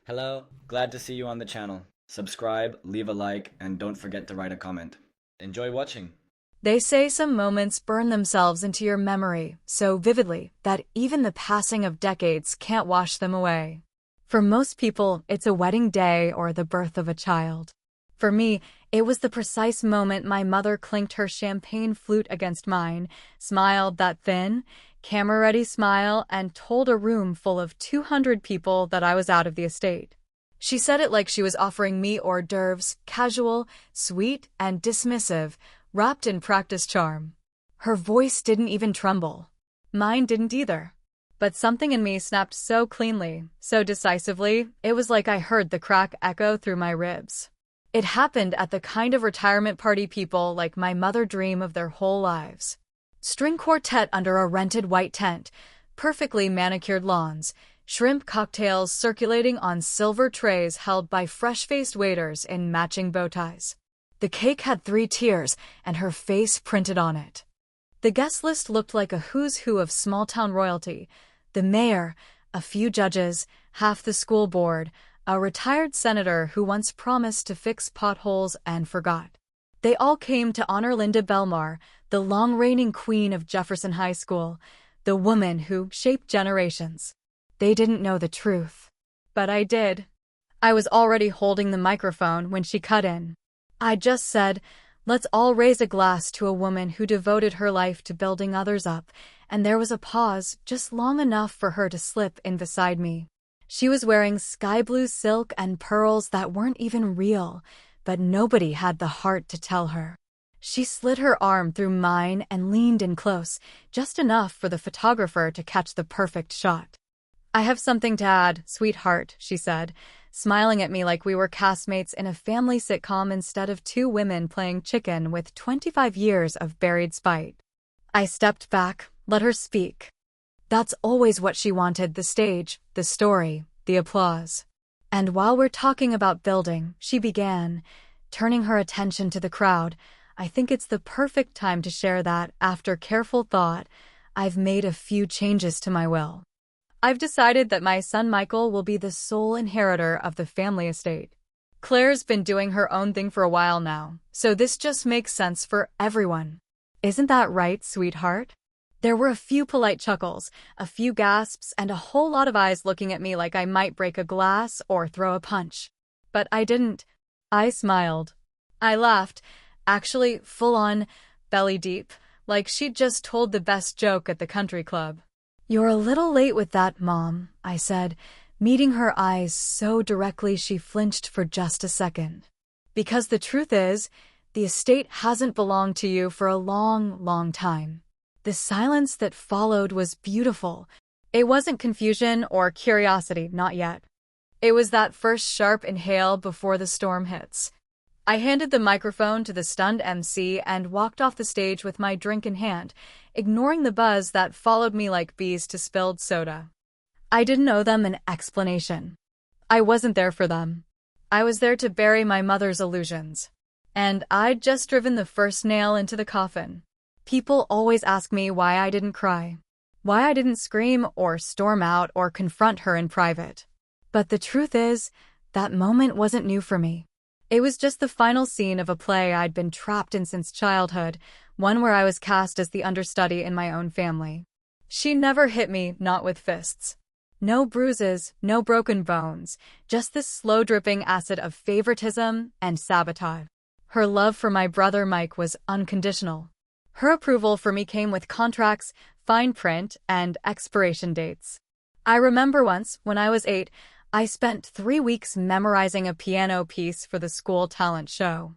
Hello, glad to see you on the channel. Subscribe, leave a like, and don't forget to write a comment. Enjoy watching. They say some moments burn themselves into your memory so vividly that even the passing of decades can't wash them away. For most people, it's a wedding day or the birth of a child. For me, it was the precise moment my mother clinked her champagne flute against mine, smiled that thin, camera-ready smile, and told a room full of 200 people that I was out of the estate. She said it like she was offering me hors d'oeuvres, casual, sweet, and dismissive, wrapped in practice charm. Her voice didn't even tremble. Mine didn't either. But something in me snapped so cleanly, so decisively, it was like I heard the crack echo through my ribs. It happened at the kind of retirement party people like my mother dream of their whole lives. String quartet under a rented white tent, perfectly manicured lawns, shrimp cocktails circulating on silver trays held by fresh-faced waiters in matching bow ties. The cake had 3 tiers, and her face printed on it. The guest list looked like a who's who of small-town royalty. The mayor, a few judges, half the school board, a retired senator who once promised to fix potholes and forgot. They all came to honor Linda Belmar, the long-reigning queen of Jefferson High School, the woman who shaped generations. They didn't know the truth. But I did. I was already holding the microphone when she cut in. I just said, "Let's all raise a glass to a woman who devoted her life to building others up," and there was a pause just long enough for her to slip in beside me. She was wearing sky blue silk and pearls that weren't even real, but nobody had the heart to tell her. She slid her arm through mine and leaned in close, just enough for the photographer to catch the perfect shot. "I have something to add, sweetheart," she said, smiling at me like we were castmates in a family sitcom instead of 2 women playing chicken with 25 years of buried spite. I stepped back, let her speak. That's always what she wanted: the stage, the story, the applause. And while we're talking about building, she began, turning her attention to the crowd, "I think it's the perfect time to share that, after careful thought, I've made a few changes to my will. I've decided that my son Michael will be the sole inheritor of the family estate. Claire's been doing her own thing for a while now, so this just makes sense for everyone. Isn't that right, sweetheart?" There were a few polite chuckles, a few gasps, and a whole lot of eyes looking at me like I might break a glass or throw a punch. But I didn't. I smiled. I laughed, actually full on, belly deep, like she'd just told the best joke at the country club. "You're a little late with that, Mom," I said, meeting her eyes so directly she flinched for just a second. "Because the truth is, the estate hasn't belonged to you for a long, long time." The silence that followed was beautiful. It wasn't confusion or curiosity, not yet. It was that first sharp inhale before the storm hits. I handed the microphone to the stunned MC and walked off the stage with my drink in hand, ignoring the buzz that followed me like bees to spilled soda. I didn't owe them an explanation. I wasn't there for them. I was there to bury my mother's illusions. And I'd just driven the first nail into the coffin. People always ask me why I didn't cry, why I didn't scream or storm out or confront her in private. But the truth is, that moment wasn't new for me. It was just the final scene of a play I'd been trapped in since childhood, one where I was cast as the understudy in my own family. She never hit me, not with fists. No bruises, no broken bones, just this slow-dripping acid of favoritism and sabotage. Her love for my brother Mike was unconditional. Her approval for me came with contracts, fine print, and expiration dates. I remember once, when I was 8, I spent 3 weeks memorizing a piano piece for the school talent show.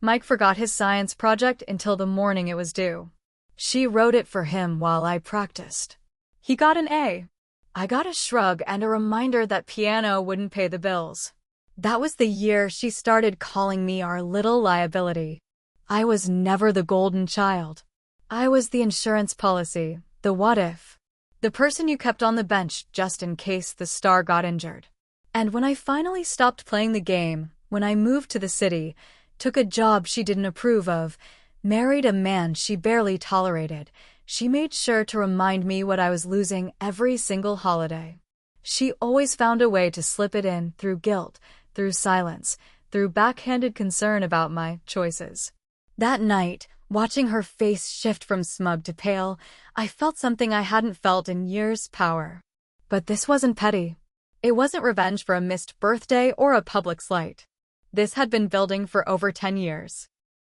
Mike forgot his science project until the morning it was due. She wrote it for him while I practiced. He got an A. I got a shrug and a reminder that piano wouldn't pay the bills. That was the year she started calling me our little liability. I was never the golden child. I was the insurance policy, the what if. The person you kept on the bench just in case the star got injured. And when I finally stopped playing the game, when I moved to the city, took a job she didn't approve of, married a man she barely tolerated, she made sure to remind me what I was losing every single holiday. She always found a way to slip it in through guilt, through silence, through backhanded concern about my choices. That night, watching her face shift from smug to pale, I felt something I hadn't felt in years: power. But this wasn't petty. It wasn't revenge for a missed birthday or a public slight. This had been building for over 10 years.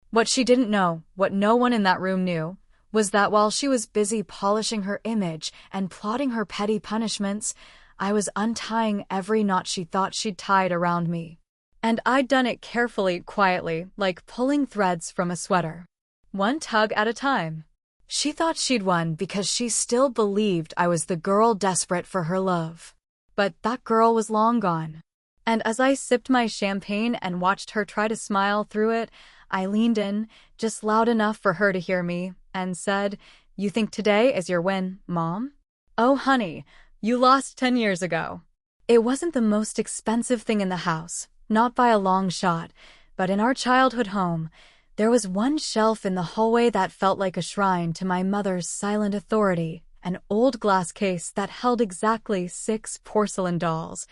What she didn't know, what no one in that room knew, was that while she was busy polishing her image and plotting her petty punishments, I was untying every knot she thought she'd tied around me. And I'd done it carefully, quietly, like pulling threads from a sweater. One tug at a time. She thought she'd won because she still believed I was the girl desperate for her love. But that girl was long gone. And as I sipped my champagne and watched her try to smile through it, I leaned in, just loud enough for her to hear me, and said, "You think today is your win, Mom? Oh, honey, you lost 10 years ago." It wasn't the most expensive thing in the house, not by a long shot, but in our childhood home, there was one shelf in the hallway that felt like a shrine to my mother's silent authority, an old glass case that held exactly 6 porcelain dolls,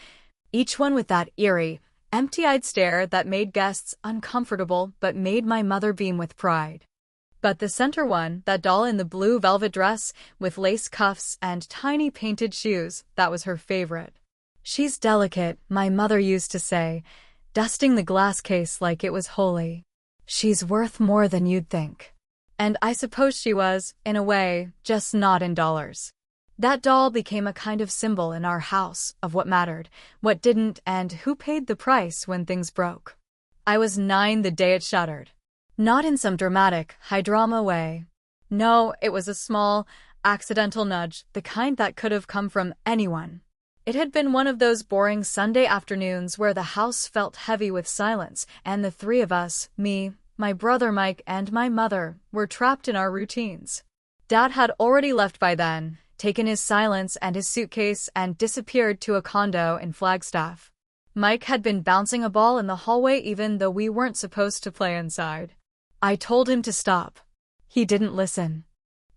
each one with that eerie, empty-eyed stare that made guests uncomfortable but made my mother beam with pride. But the center one, that doll in the blue velvet dress with lace cuffs and tiny painted shoes, that was her favorite. "She's delicate," my mother used to say, dusting the glass case like it was holy. "She's worth more than you'd think." And I suppose she was, in a way, just not in dollars. That doll became a kind of symbol in our house of what mattered, what didn't, and who paid the price when things broke. I was 9 the day it shattered. Not in some dramatic, high-drama way. No, it was a small, accidental nudge, the kind that could have come from anyone. It had been one of those boring Sunday afternoons where the house felt heavy with silence, and the 3 of us, me, my brother Mike, and my mother, were trapped in our routines. Dad had already left by then, taken his silence and his suitcase and disappeared to a condo in Flagstaff. Mike had been bouncing a ball in the hallway even though we weren't supposed to play inside. I told him to stop. He didn't listen.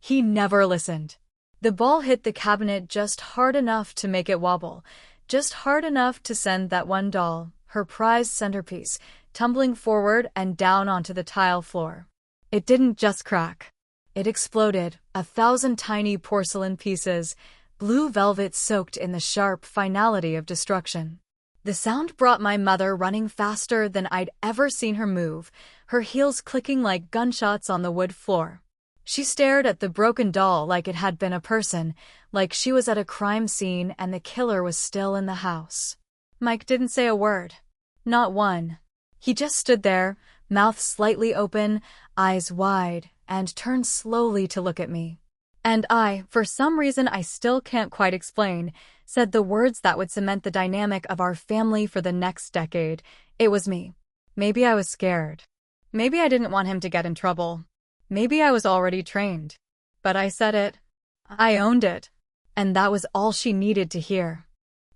He never listened. The ball hit the cabinet just hard enough to make it wobble, just hard enough to send that one doll, her prized centerpiece, tumbling forward and down onto the tile floor. It didn't just crack. It exploded, 1,000 tiny porcelain pieces, blue velvet soaked in the sharp finality of destruction. The sound brought my mother running faster than I'd ever seen her move, her heels clicking like gunshots on the wood floor. She stared at the broken doll like it had been a person, like she was at a crime scene and the killer was still in the house. Mike didn't say a word. Not one. He just stood there, mouth slightly open, eyes wide, and turned slowly to look at me. And I, for some reason I still can't quite explain, said the words that would cement the dynamic of our family for the next decade. It was me. Maybe I was scared. Maybe I didn't want him to get in trouble. Maybe I was already trained. But I said it. I owned it. And that was all she needed to hear.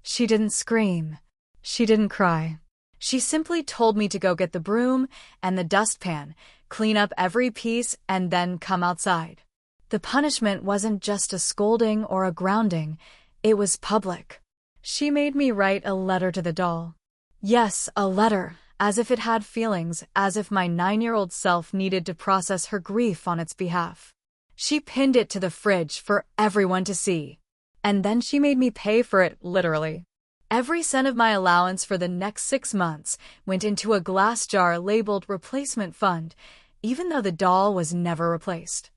She didn't scream. She didn't cry. She simply told me to go get the broom and the dustpan, clean up every piece, and then come outside. The punishment wasn't just a scolding or a grounding, it was public. She made me write a letter to the doll. Yes, a letter, as if it had feelings, as if my 9-year-old self needed to process her grief on its behalf. She pinned it to the fridge for everyone to see. And then she made me pay for it, literally. Every cent of my allowance for the next 6 months went into a glass jar labeled replacement fund, even though the doll was never replaced.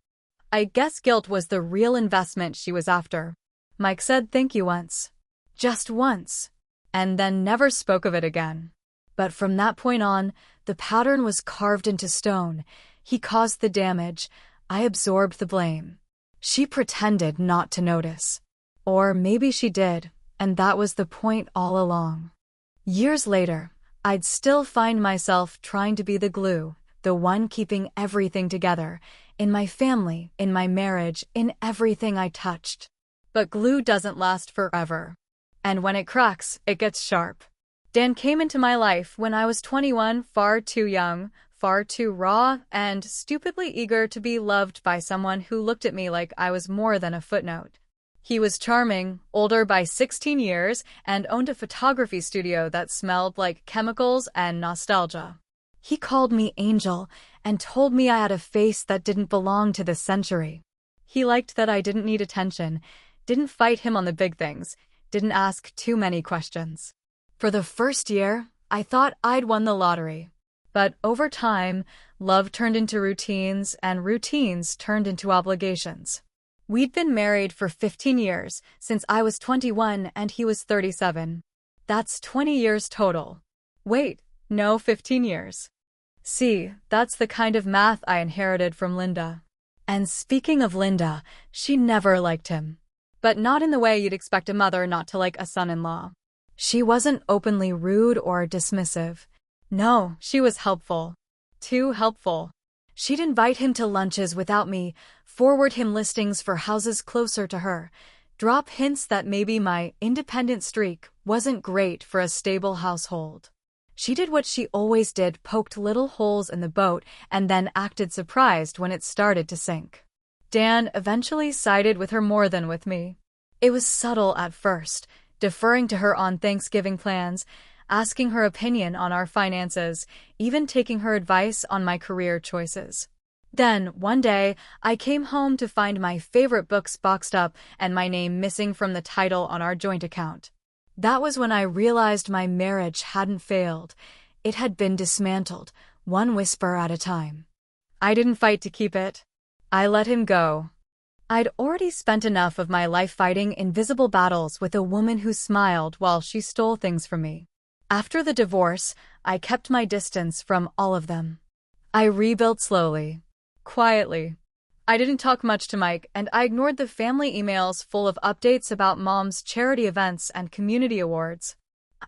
I guess guilt was the real investment she was after. Mike said thank you once. Just once. And then never spoke of it again. But from that point on, the pattern was carved into stone. He caused the damage. I absorbed the blame. She pretended not to notice. Or maybe she did, and that was the point all along. Years later, I'd still find myself trying to be the glue, the one keeping everything together, in my family, in my marriage, in everything I touched. But glue doesn't last forever. And when it cracks, it gets sharp. Dan came into my life when I was 21, far too young, far too raw, and stupidly eager to be loved by someone who looked at me like I was more than a footnote. He was charming, older by 16 years, and owned a photography studio that smelled like chemicals and nostalgia. He called me Angel and told me I had a face that didn't belong to this century. He liked that I didn't need attention, didn't fight him on the big things, didn't ask too many questions. For the first year, I thought I'd won the lottery. But over time, love turned into routines, and routines turned into obligations. We'd been married for 15 years, since I was 21 and he was 37. That's 20 years total. Wait, no, 15 years. See, that's the kind of math I inherited from Linda. And speaking of Linda, she never liked him. But not in the way you'd expect a mother not to like a son-in-law. She wasn't openly rude or dismissive. No, she was helpful. Too helpful. She'd invite him to lunches without me, forward him listings for houses closer to her, drop hints that maybe my independent streak wasn't great for a stable household. She did what she always did, poked little holes in the boat, and then acted surprised when it started to sink. Dan eventually sided with her more than with me. It was subtle at first, deferring to her on Thanksgiving plans, asking her opinion on our finances, even taking her advice on my career choices. Then, one day, I came home to find my favorite books boxed up and my name missing from the title on our joint account. That was when I realized my marriage hadn't failed. It had been dismantled, one whisper at a time. I didn't fight to keep it. I let him go. I'd already spent enough of my life fighting invisible battles with a woman who smiled while she stole things from me. After the divorce, I kept my distance from all of them. I rebuilt slowly, quietly. I didn't talk much to Mike, and I ignored the family emails full of updates about Mom's charity events and community awards.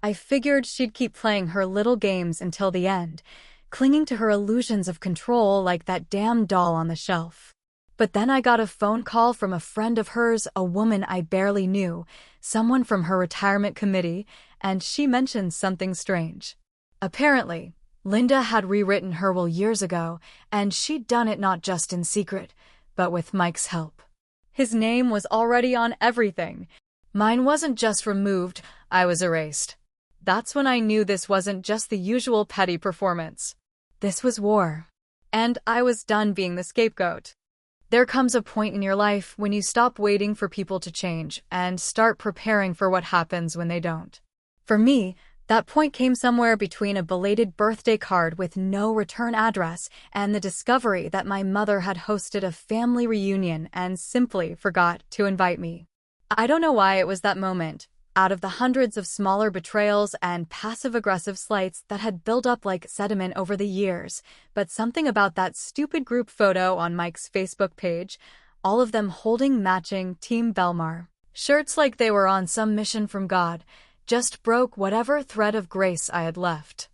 I figured she'd keep playing her little games until the end, clinging to her illusions of control like that damn doll on the shelf. But then I got a phone call from a friend of hers, a woman I barely knew, someone from her retirement committee, and she mentioned something strange. Apparently, Linda had rewritten her will years ago, and she'd done it not just in secret, but with Mike's help. His name was already on everything. Mine wasn't just removed, I was erased. That's when I knew this wasn't just the usual petty performance. This was war. And I was done being the scapegoat. There comes a point in your life when you stop waiting for people to change and start preparing for what happens when they don't. For me, that point came somewhere between a belated birthday card with no return address and the discovery that my mother had hosted a family reunion and simply forgot to invite me. I don't know why it was that moment. Out of the hundreds of smaller betrayals and passive-aggressive slights that had built up like sediment over the years, but something about that stupid group photo on Mike's Facebook page, all of them holding matching Team Belmar shirts like they were on some mission from God, just broke whatever thread of grace I had left.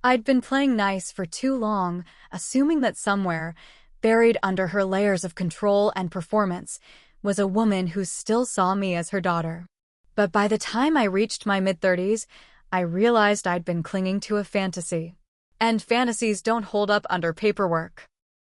I'd been playing nice for too long, assuming that somewhere, buried under her layers of control and performance, was a woman who still saw me as her daughter. But by the time I reached my mid-30s, I realized I'd been clinging to a fantasy. And fantasies don't hold up under paperwork.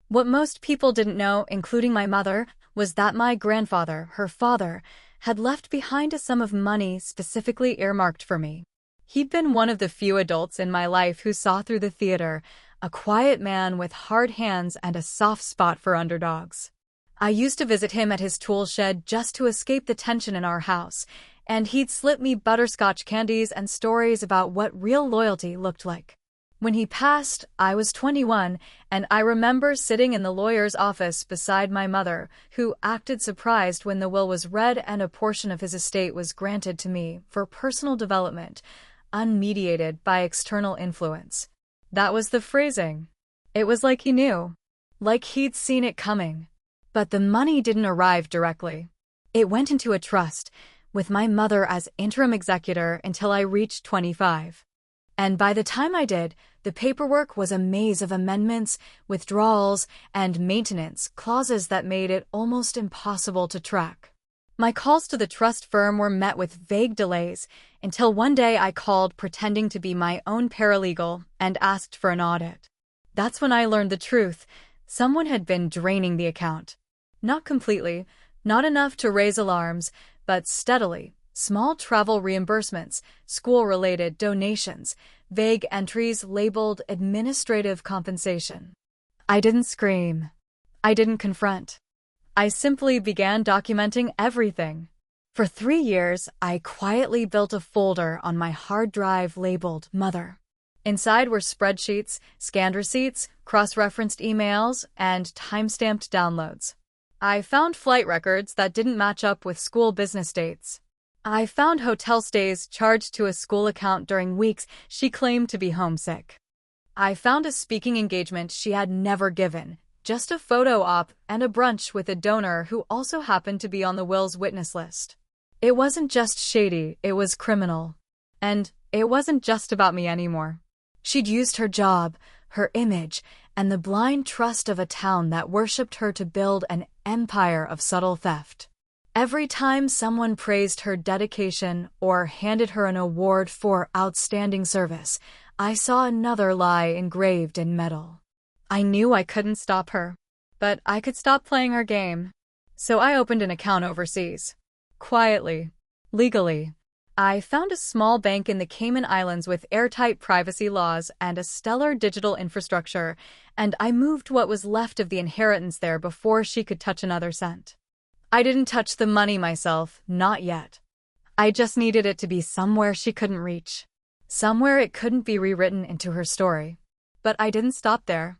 What most people didn't know, including my mother, was that my grandfather, her father, had left behind a sum of money specifically earmarked for me. He'd been one of the few adults in my life who saw through the theater, a quiet man with hard hands and a soft spot for underdogs. I used to visit him at his tool shed just to escape the tension in our house, and he'd slip me butterscotch candies and stories about what real loyalty looked like. When he passed, I was 21, and I remember sitting in the lawyer's office beside my mother, who acted surprised when the will was read and a portion of his estate was granted to me for personal development, unmediated by external influence. That was the phrasing. It was like he knew. Like he'd seen it coming. But the money didn't arrive directly. It went into a trust, with my mother as interim executor until I reached 25. And by the time I did, the paperwork was a maze of amendments, withdrawals, and maintenance clauses that made it almost impossible to track. My calls to the trust firm were met with vague delays, until one day I called pretending to be my own paralegal and asked for an audit. That's when I learned the truth. Someone had been draining the account. Not completely, not enough to raise alarms, but steadily. Small travel reimbursements, school-related donations, vague entries labeled administrative compensation. I didn't scream. I didn't confront. I simply began documenting everything. For 3 years, I quietly built a folder on my hard drive labeled Mother. Inside were spreadsheets, scanned receipts, cross-referenced emails, and time-stamped downloads. I found flight records that didn't match up with school business dates. I found hotel stays charged to a school account during weeks she claimed to be homesick. I found a speaking engagement she had never given, just a photo op and a brunch with a donor who also happened to be on the will's witness list. It wasn't just shady, it was criminal. And it wasn't just about me anymore. She'd used her job, her image, and the blind trust of a town that worshipped her to build an empire of subtle theft. Every time someone praised her dedication or handed her an award for outstanding service, I saw another lie engraved in metal. I knew I couldn't stop her, but I could stop playing her game. So I opened an account overseas. Quietly, legally. I found a small bank in the Cayman Islands with airtight privacy laws and a stellar digital infrastructure, and I moved what was left of the inheritance there before she could touch another cent. I didn't touch the money myself, not yet. I just needed it to be somewhere she couldn't reach. Somewhere it couldn't be rewritten into her story. But I didn't stop there.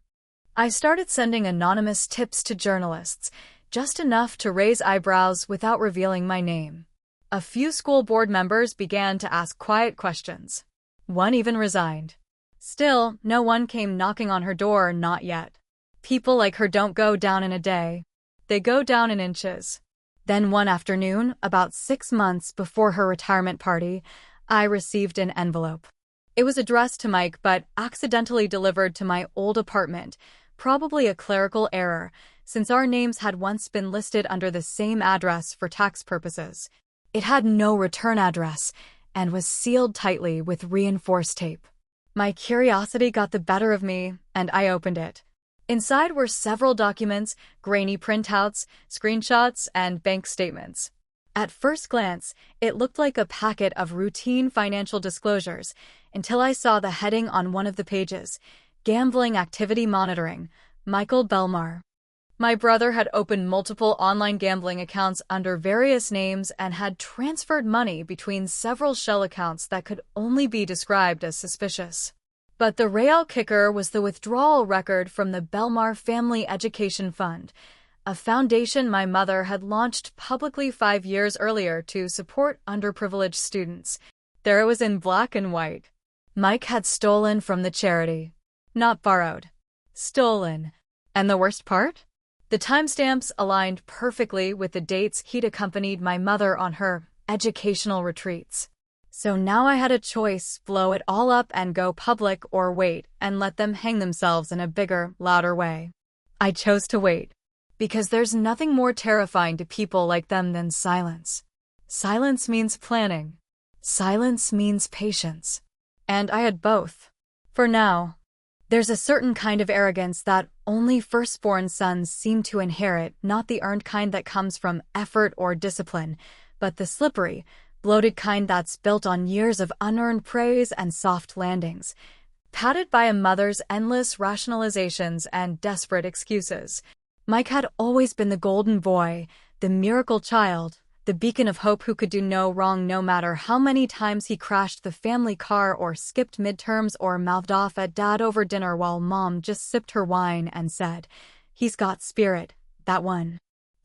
I started sending anonymous tips to journalists, just enough to raise eyebrows without revealing my name. A few school board members began to ask quiet questions. One even resigned. Still, no one came knocking on her door, not yet. People like her don't go down in a day. They go down in inches. Then one afternoon, about 6 months before her retirement party, I received an envelope. It was addressed to Mike but accidentally delivered to my old apartment, probably a clerical error, since our names had once been listed under the same address for tax purposes. It had no return address and was sealed tightly with reinforced tape. My curiosity got the better of me, and I opened it. Inside were several documents, grainy printouts, screenshots, and bank statements. At first glance, it looked like a packet of routine financial disclosures, until I saw the heading on one of the pages, Gambling Activity Monitoring, Michael Belmar. My brother had opened multiple online gambling accounts under various names and had transferred money between several shell accounts that could only be described as suspicious. But the real kicker was the withdrawal record from the Belmar Family Education Fund, a foundation my mother had launched publicly 5 years earlier to support underprivileged students. There it was in black and white. Mike had stolen from the charity. Not borrowed. Stolen. And the worst part? The timestamps aligned perfectly with the dates he'd accompanied my mother on her educational retreats. So now I had a choice: blow it all up and go public, or wait and let them hang themselves in a bigger, louder way. I chose to wait, because there's nothing more terrifying to people like them than silence. Silence means planning. Silence means patience. And I had both. For now. There's a certain kind of arrogance that only firstborn sons seem to inherit, not the earned kind that comes from effort or discipline, but the slippery, bloated kind that's built on years of unearned praise and soft landings, padded by a mother's endless rationalizations and desperate excuses. Mike had always been the golden boy, the miracle child, the beacon of hope who could do no wrong no matter how many times he crashed the family car or skipped midterms or mouthed off at dad over dinner while mom just sipped her wine and said, "He's got spirit, that one."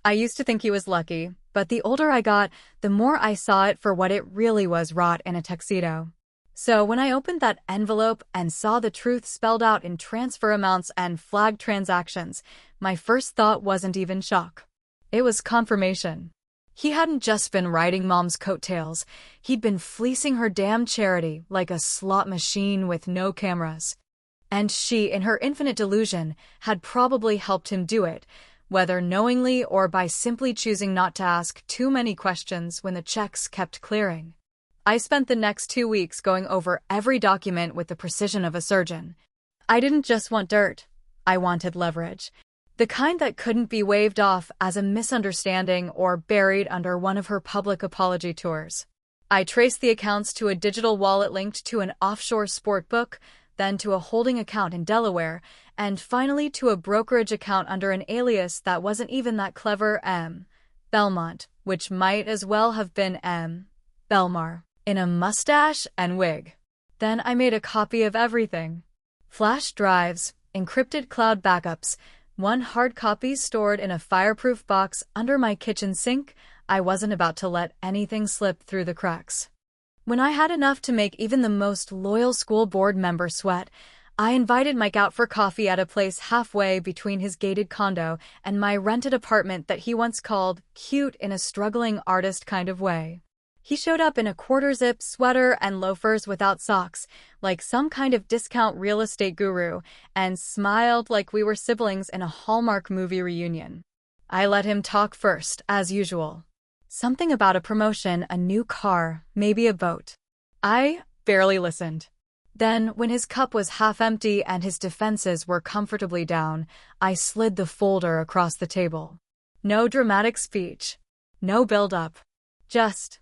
I used to think he was lucky, but the older I got, the more I saw it for what it really was: rot in a tuxedo. So when I opened that envelope and saw the truth spelled out in transfer amounts and flagged transactions, my first thought wasn't even shock. It was confirmation. He hadn't just been riding mom's coattails, he'd been fleecing her damn charity like a slot machine with no cameras. And she, in her infinite delusion, had probably helped him do it, whether knowingly or by simply choosing not to ask too many questions when the checks kept clearing. I spent the next 2 weeks going over every document with the precision of a surgeon. I didn't just want dirt, I wanted leverage. The kind that couldn't be waved off as a misunderstanding or buried under one of her public apology tours. I traced the accounts to a digital wallet linked to an offshore sport book, then to a holding account in Delaware, and finally to a brokerage account under an alias that wasn't even that clever, M. Belmont, which might as well have been M. Belmar, in a mustache and wig. Then I made a copy of everything. Flash drives, encrypted cloud backups, one hard copy stored in a fireproof box under my kitchen sink. I wasn't about to let anything slip through the cracks. When I had enough to make even the most loyal school board member sweat, I invited Mike out for coffee at a place halfway between his gated condo and my rented apartment that he once called cute in a struggling artist kind of way. He showed up in a quarter-zip sweater and loafers without socks, like some kind of discount real estate guru, and smiled like we were siblings in a Hallmark movie reunion. I let him talk first, as usual. Something about a promotion, a new car, maybe a boat. I barely listened. Then, when his cup was half empty and his defenses were comfortably down, I slid the folder across the table. No dramatic speech. No build-up. Just,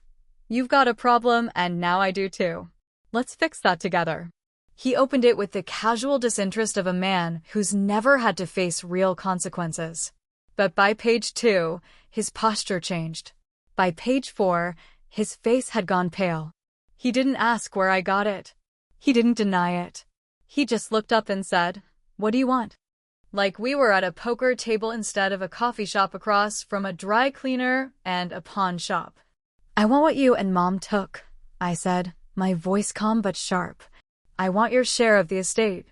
"You've got a problem, and now I do too. Let's fix that together." He opened it with the casual disinterest of a man who's never had to face real consequences. But by page 2, his posture changed. By page 4, his face had gone pale. He didn't ask where I got it. He didn't deny it. He just looked up and said, "What do you want?" Like we were at a poker table instead of a coffee shop across from a dry cleaner and a pawn shop. "I want what you and Mom took," I said, my voice calm but sharp. "I want your share of the estate.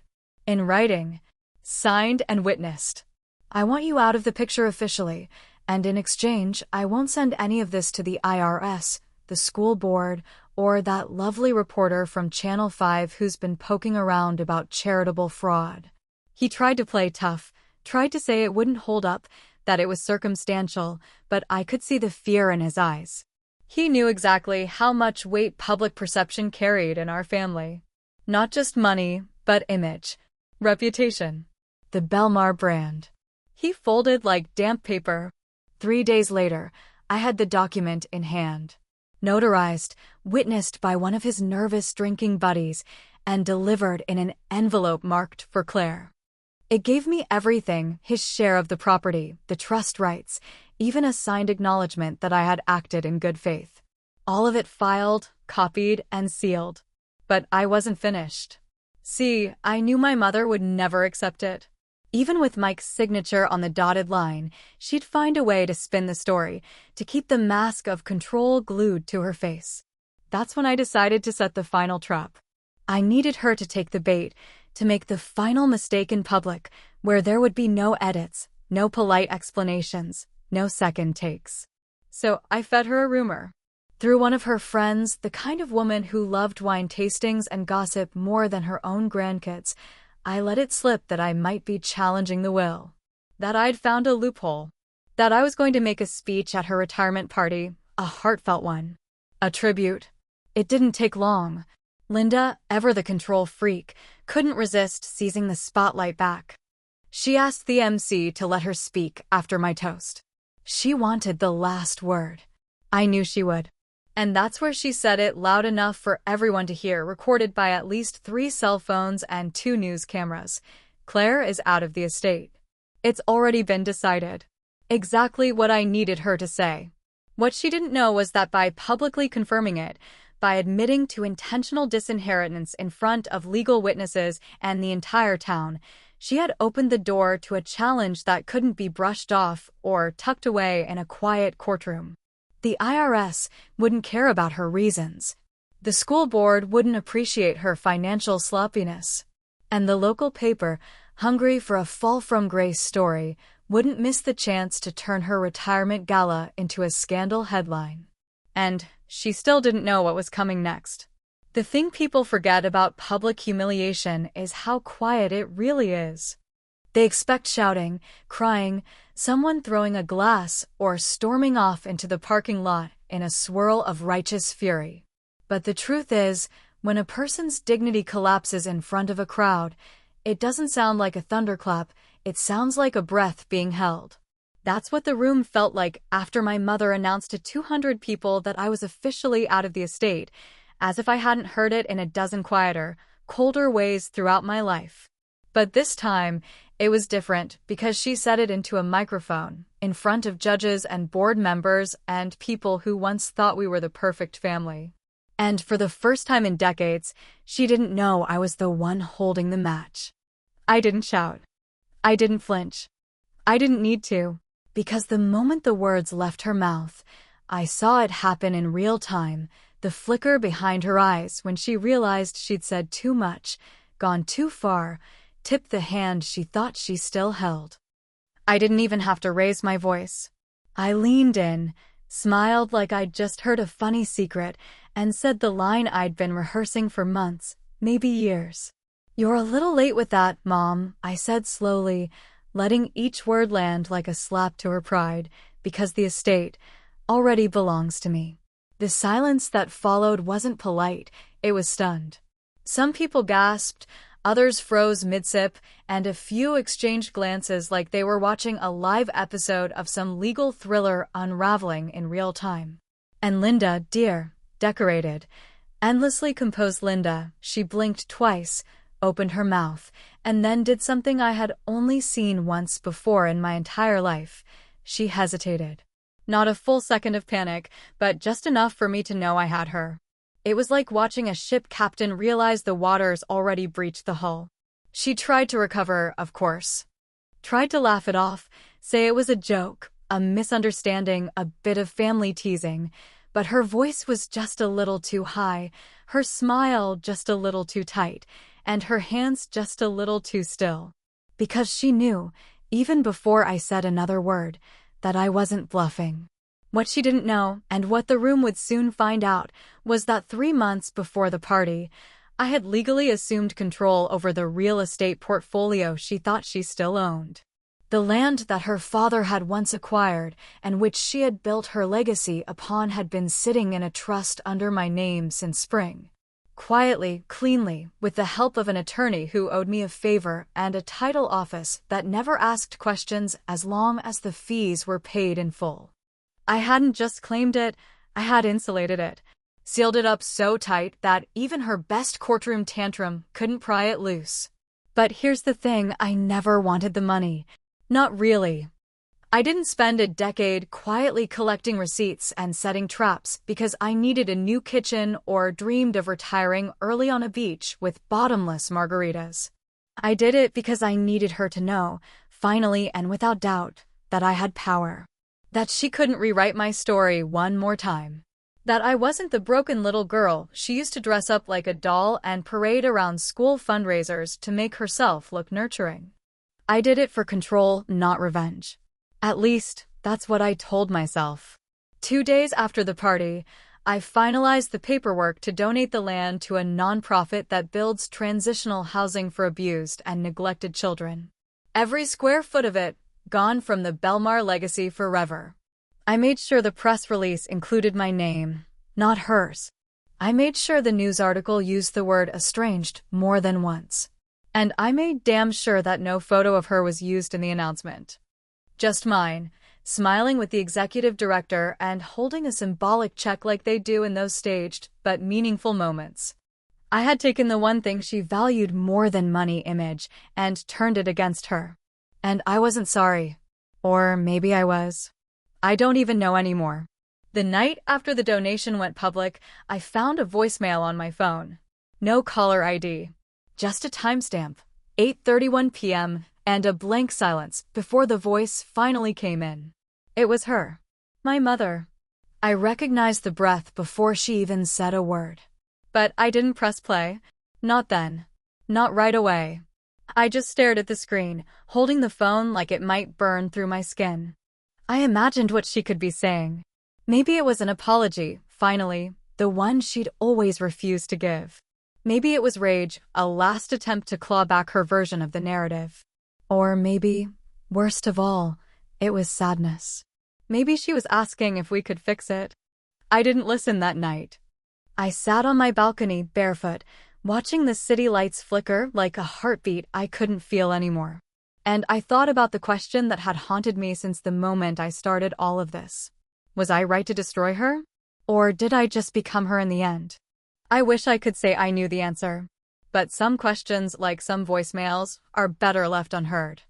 In writing. Signed and witnessed. I want you out of the picture officially, and in exchange, I won't send any of this to the IRS, the school board, or that lovely reporter from Channel 5 who's been poking around about charitable fraud." He tried to play tough, tried to say it wouldn't hold up, that it was circumstantial, but I could see the fear in his eyes. He knew exactly how much weight public perception carried in our family. Not just money, but image. Reputation. The Belmar brand. He folded like damp paper. 3 days later, I had the document in hand. Notarized, witnessed by one of his nervous drinking buddies, and delivered in an envelope marked for Claire. It gave me everything, his share of the property, the trust rights, even a signed acknowledgement that I had acted in good faith. All of it filed, copied, and sealed. But I wasn't finished. See, I knew my mother would never accept it. Even with Mike's signature on the dotted line, she'd find a way to spin the story, to keep the mask of control glued to her face. That's when I decided to set the final trap. I needed her to take the bait, to make the final mistake in public, where there would be no edits, no polite explanations, no second takes. So I fed her a rumor. Through one of her friends, the kind of woman who loved wine tastings and gossip more than her own grandkids, I let it slip that I might be challenging the will. That I'd found a loophole. That I was going to make a speech at her retirement party, a heartfelt one. A tribute. It didn't take long. Linda, ever the control freak, couldn't resist seizing the spotlight back. She asked the MC to let her speak after my toast. She wanted the last word. I knew she would. And that's where she said it loud enough for everyone to hear, recorded by at least 3 cell phones and 2 news cameras. Claire is out of the estate. It's already been decided. Exactly what I needed her to say. What she didn't know was that by publicly confirming it, by admitting to intentional disinheritance in front of legal witnesses and the entire town, she had opened the door to a challenge that couldn't be brushed off or tucked away in a quiet courtroom. The IRS wouldn't care about her reasons. The school board wouldn't appreciate her financial sloppiness. And the local paper, hungry for a fall from grace story, wouldn't miss the chance to turn her retirement gala into a scandal headline. And she still didn't know what was coming next. The thing people forget about public humiliation is how quiet it really is. They expect shouting, crying, someone throwing a glass, or storming off into the parking lot in a swirl of righteous fury. But the truth is, when a person's dignity collapses in front of a crowd, it doesn't sound like a thunderclap, it sounds like a breath being held. That's what the room felt like after my mother announced to 200 people that I was officially out of the estate, as if I hadn't heard it in a dozen quieter, colder ways throughout my life. But this time, it was different because she said it into a microphone, in front of judges and board members and people who once thought we were the perfect family. And for the first time in decades, she didn't know I was the one holding the match. I didn't shout. I didn't flinch. I didn't need to, because the moment the words left her mouth, I saw it happen in real time, the flicker behind her eyes when she realized she'd said too much, gone too far, tipped the hand she thought she still held. I didn't even have to raise my voice. I leaned in, smiled like I'd just heard a funny secret, and said the line I'd been rehearsing for months, maybe years. "You're a little late with that, Mom," I said slowly, letting each word land like a slap to her pride, because the estate already belongs to me. The silence that followed wasn't polite, it was stunned. Some people gasped, others froze mid-sip, and a few exchanged glances like they were watching a live episode of some legal thriller unraveling in real time. And Linda, dear, decorated, endlessly composed Linda, she blinked twice, opened her mouth, and then did something I had only seen once before in my entire life. She hesitated. Not a full second of panic, but just enough for me to know I had her. It was like watching a ship captain realize the waters already breached the hull. She tried to recover, of course. Tried to laugh it off, say it was a joke, a misunderstanding, a bit of family teasing, but her voice was just a little too high, her smile just a little too tight, and her hands just a little too still. Because she knew, even before I said another word, that I wasn't bluffing. What she didn't know, and what the room would soon find out, was that 3 months before the party, I had legally assumed control over the real estate portfolio she thought she still owned. The land that her father had once acquired, and which she had built her legacy upon, had been sitting in a trust under my name since spring. Quietly, cleanly, with the help of an attorney who owed me a favor and a title office that never asked questions as long as the fees were paid in full. I hadn't just claimed it, I had insulated it, sealed it up so tight that even her best courtroom tantrum couldn't pry it loose. But here's the thing, I never wanted the money. Not really. I didn't spend a decade quietly collecting receipts and setting traps because I needed a new kitchen or dreamed of retiring early on a beach with bottomless margaritas. I did it because I needed her to know, finally and without doubt, that I had power. That she couldn't rewrite my story one more time. That I wasn't the broken little girl she used to dress up like a doll and parade around school fundraisers to make herself look nurturing. I did it for control, not revenge. At least, that's what I told myself. 2 days after the party, I finalized the paperwork to donate the land to a nonprofit that builds transitional housing for abused and neglected children. Every square foot of it, gone from the Belmar legacy forever. I made sure the press release included my name, not hers. I made sure the news article used the word estranged more than once. And I made damn sure that no photo of her was used in the announcement. Just mine, smiling with the executive director and holding a symbolic check like they do in those staged but meaningful moments. I had taken the one thing she valued more than money, image, and turned it against her. And I wasn't sorry. Or maybe I was. I don't even know anymore. The night after the donation went public, I found a voicemail on my phone. No caller ID. Just a timestamp, 8:31 p.m., and a blank silence before the voice finally came in. It was her. My mother. I recognized the breath before she even said a word. But I didn't press play. Not then. Not right away. I just stared at the screen, holding the phone like it might burn through my skin. I imagined what she could be saying. Maybe it was an apology, finally, the one she'd always refused to give. Maybe it was rage, a last attempt to claw back her version of the narrative. Or maybe, worst of all, it was sadness. Maybe she was asking if we could fix it. I didn't listen that night. I sat on my balcony, barefoot, watching the city lights flicker like a heartbeat I couldn't feel anymore. And I thought about the question that had haunted me since the moment I started all of this. Was I right to destroy her? Or did I just become her in the end? I wish I could say I knew the answer. But some questions, like some voicemails, are better left unheard.